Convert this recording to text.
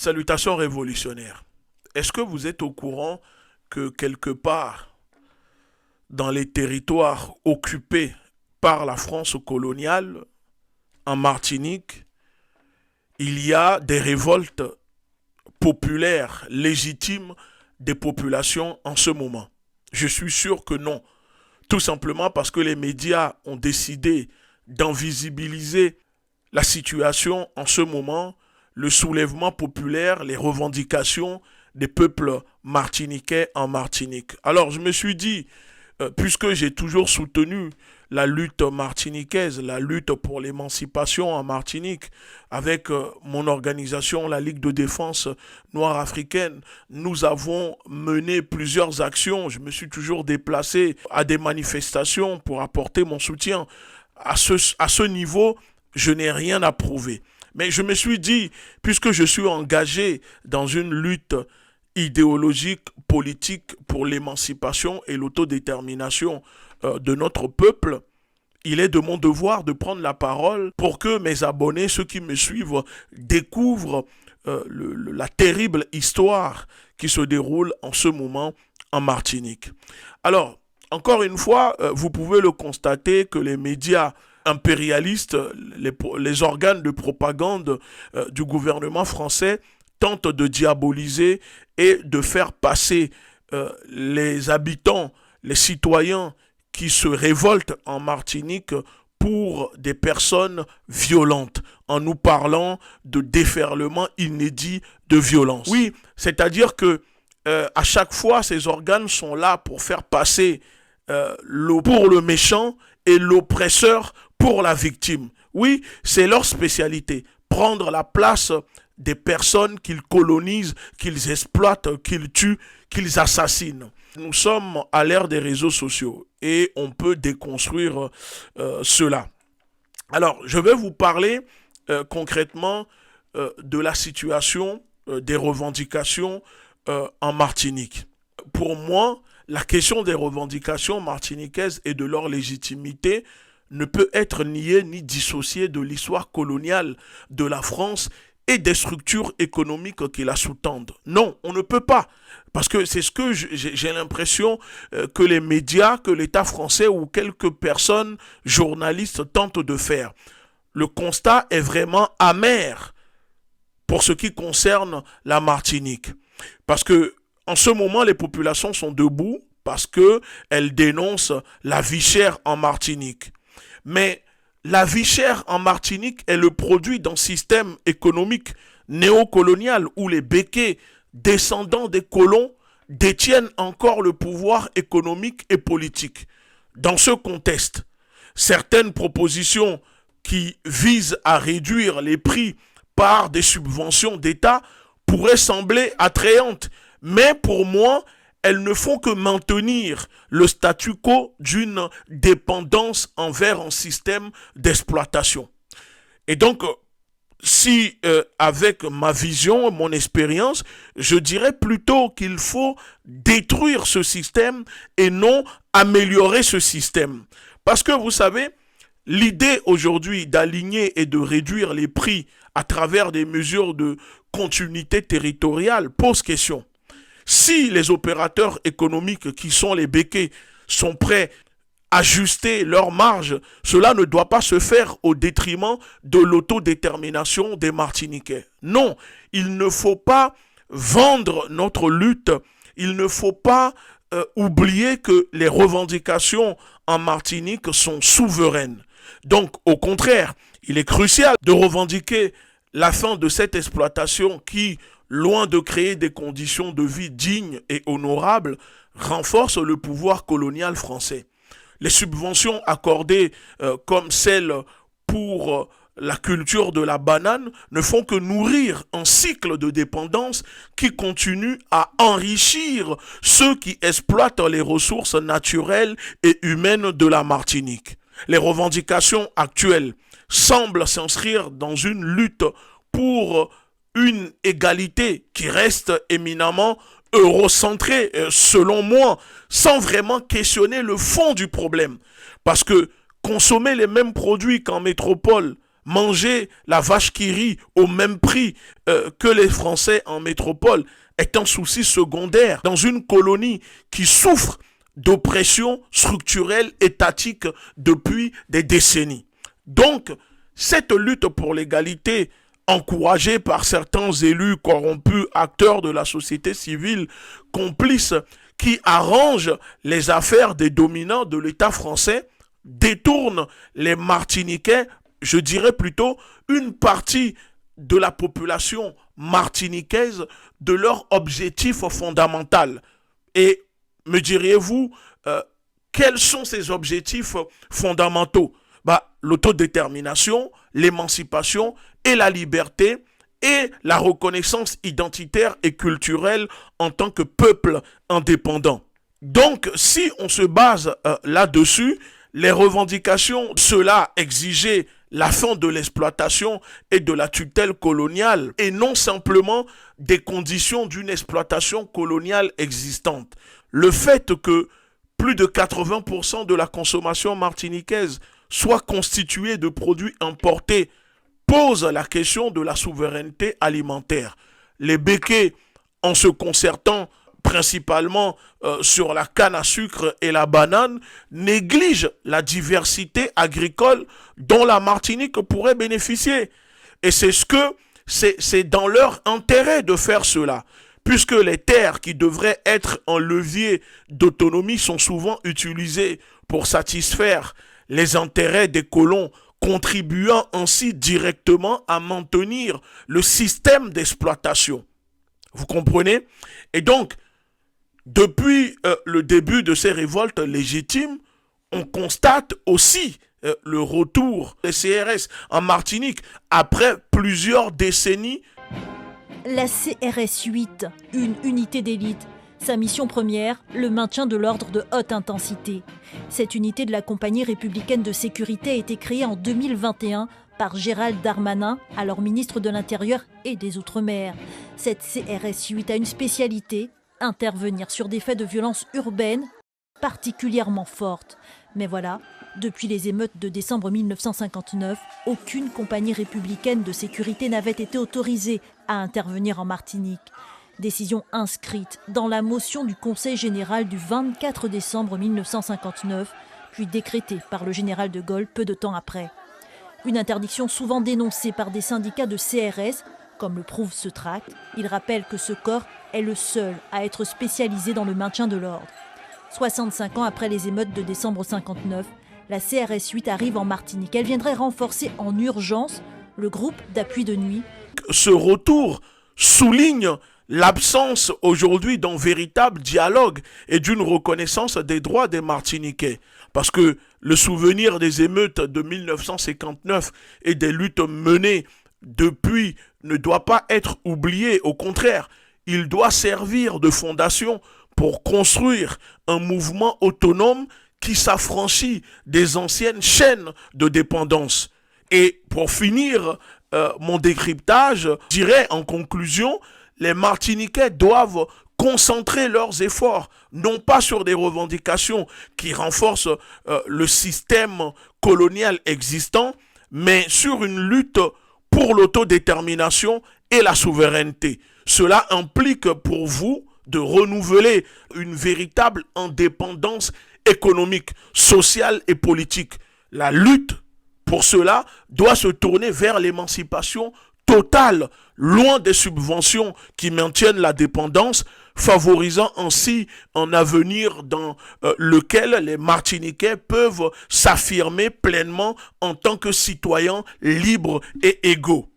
Salutations révolutionnaires. Est-ce que vous êtes au courant que quelque part dans les territoires occupés par la France coloniale, en Martinique, il y a des révoltes populaires légitimes des populations en ce moment? Je suis sûr que non. Tout simplement parce que les médias ont décidé d'invisibiliser la situation en ce moment, le soulèvement populaire, les revendications des peuples martiniquais en Martinique. Alors je me suis dit, puisque j'ai toujours soutenu la lutte martiniquaise, la lutte pour l'émancipation en Martinique, avec mon organisation, la Ligue de défense noire africaine, nous avons mené plusieurs actions. Je me suis toujours déplacé à des manifestations pour apporter mon soutien. À ce niveau, je n'ai rien à prouver. Mais je me suis dit, puisque je suis engagé dans une lutte idéologique, politique pour l'émancipation et l'autodétermination de notre peuple, il est de mon devoir de prendre la parole pour que mes abonnés, ceux qui me suivent, découvrent la terrible histoire qui se déroule en ce moment en Martinique. Alors, encore une fois, vous pouvez le constater que les médias impérialistes, les organes de propagande du gouvernement français tentent de diaboliser et de faire passer les habitants, les citoyens qui se révoltent en Martinique pour des personnes violentes, en nous parlant de déferlement inédit de violence. Oui, c'est-à-dire que à chaque fois, ces organes sont là pour faire passer pour le méchant et l'oppresseur pour la victime. Oui, c'est leur spécialité. Prendre la place des personnes qu'ils colonisent, qu'ils exploitent, qu'ils tuent, qu'ils assassinent. Nous sommes à l'ère des réseaux sociaux et on peut déconstruire cela. Alors, je vais vous parler concrètement de la situation des revendications en Martinique. Pour moi, la question des revendications martiniquaises et de leur légitimité ne peut être niée ni dissociée de l'histoire coloniale de la France et des structures économiques qui la sous-tendent. Non, on ne peut pas. Parce que c'est ce que j'ai l'impression que les médias, que l'État français ou quelques personnes, journalistes, tentent de faire. Le constat est vraiment amer pour ce qui concerne la Martinique. Parce que en ce moment, les populations sont debout parce qu'elles dénoncent la vie chère en Martinique. Mais la vie chère en Martinique est le produit d'un système économique néocolonial où les béquets descendants des colons détiennent encore le pouvoir économique et politique. Dans ce contexte, certaines propositions qui visent à réduire les prix par des subventions d'État pourraient sembler attrayantes, mais pour moi, elles ne font que maintenir le statu quo d'une dépendance envers un système d'exploitation. Et donc, si avec ma vision, mon expérience, je dirais plutôt qu'il faut détruire ce système et non améliorer ce système. Parce que vous savez, l'idée aujourd'hui d'aligner et de réduire les prix à travers des mesures de continuité territoriale pose question. Si les opérateurs économiques qui sont les béquets sont prêts à ajuster leurs marges, cela ne doit pas se faire au détriment de l'autodétermination des Martiniquais. Non, il ne faut pas vendre notre lutte, il ne faut pas oublier que les revendications en Martinique sont souveraines. Donc, au contraire, il est crucial de revendiquer la fin de cette exploitation qui, loin de créer des conditions de vie dignes et honorables, renforce le pouvoir colonial français. Les subventions accordées comme celles pour la culture de la banane ne font que nourrir un cycle de dépendance qui continue à enrichir ceux qui exploitent les ressources naturelles et humaines de la Martinique. Les revendications actuelles semblent s'inscrire dans une lutte pour une égalité qui reste éminemment eurocentrée, selon moi, sans vraiment questionner le fond du problème. Parce que consommer les mêmes produits qu'en métropole Manger la vache qui rit au même prix que les Français en métropole est un souci secondaire dans une colonie qui souffre d'oppression structurelle étatique depuis des décennies. Donc, cette lutte pour l'égalité, encouragée par certains élus corrompus, acteurs de la société civile, complices, qui arrangent les affaires des dominants de l'État français, détourne les Martiniquais, je dirais plutôt une partie de la population martiniquaise de leur objectif fondamental. Et me diriez-vous, quels sont ces objectifs fondamentaux? L'autodétermination, l'émancipation et la liberté et la reconnaissance identitaire et culturelle en tant que peuple indépendant. Donc, si on se base là-dessus, les revendications, cela exigeait la fin de l'exploitation et de la tutelle coloniale et non simplement des conditions d'une exploitation coloniale existante. Le fait que plus de 80% de la consommation martiniquaise soit constituée de produits importés pose la question de la souveraineté alimentaire. Les béquets, en se concertant principalement sur la canne à sucre et la banane, négligent la diversité agricole dont la Martinique pourrait bénéficier. Et c'est dans leur intérêt de faire cela, puisque les terres qui devraient être un levier d'autonomie sont souvent utilisées pour satisfaire les intérêts des colons, contribuant ainsi directement à maintenir le système d'exploitation. Vous comprenez? Et donc, depuis le début de ces révoltes légitimes, on constate aussi le retour des CRS en Martinique après plusieurs décennies. La CRS 8, une unité d'élite. Sa mission première, le maintien de l'ordre de haute intensité. Cette unité de la compagnie républicaine de sécurité a été créée en 2021 par Gérald Darmanin, alors ministre de l'Intérieur et des Outre-mer. Cette CRS 8 a une spécialité, intervenir sur des faits de violence urbaine particulièrement fortes. Mais voilà, depuis les émeutes de décembre 1959, aucune compagnie républicaine de sécurité n'avait été autorisée à intervenir en Martinique. Décision inscrite dans la motion du Conseil général du 24 décembre 1959, puis décrétée par le général de Gaulle peu de temps après. Une interdiction souvent dénoncée par des syndicats de CRS, comme le prouve ce tract. Il rappelle que ce corps est le seul à être spécialisé dans le maintien de l'ordre. 65 ans après les émeutes de décembre 59, la CRS 8 arrive en Martinique. Elle viendrait renforcer en urgence le groupe d'appui de nuit. Ce retour souligne l'absence aujourd'hui d'un véritable dialogue et d'une reconnaissance des droits des Martiniquais. Parce que le souvenir des émeutes de 1959 et des luttes menées depuis ne doit pas être oublié. Au contraire, il doit servir de fondation pour construire un mouvement autonome qui s'affranchit des anciennes chaînes de dépendance. Et pour finir mon décryptage, je dirais en conclusion, les Martiniquais doivent concentrer leurs efforts, non pas sur des revendications qui renforcent le système colonial existant, mais sur une lutte pour l'autodétermination et la souveraineté. Cela implique pour vous de renouveler une véritable indépendance économique, sociale et politique. La lutte pour cela doit se tourner vers l'émancipation totale, loin des subventions qui maintiennent la dépendance, favorisant ainsi un avenir dans lequel les Martiniquais peuvent s'affirmer pleinement en tant que citoyens libres et égaux.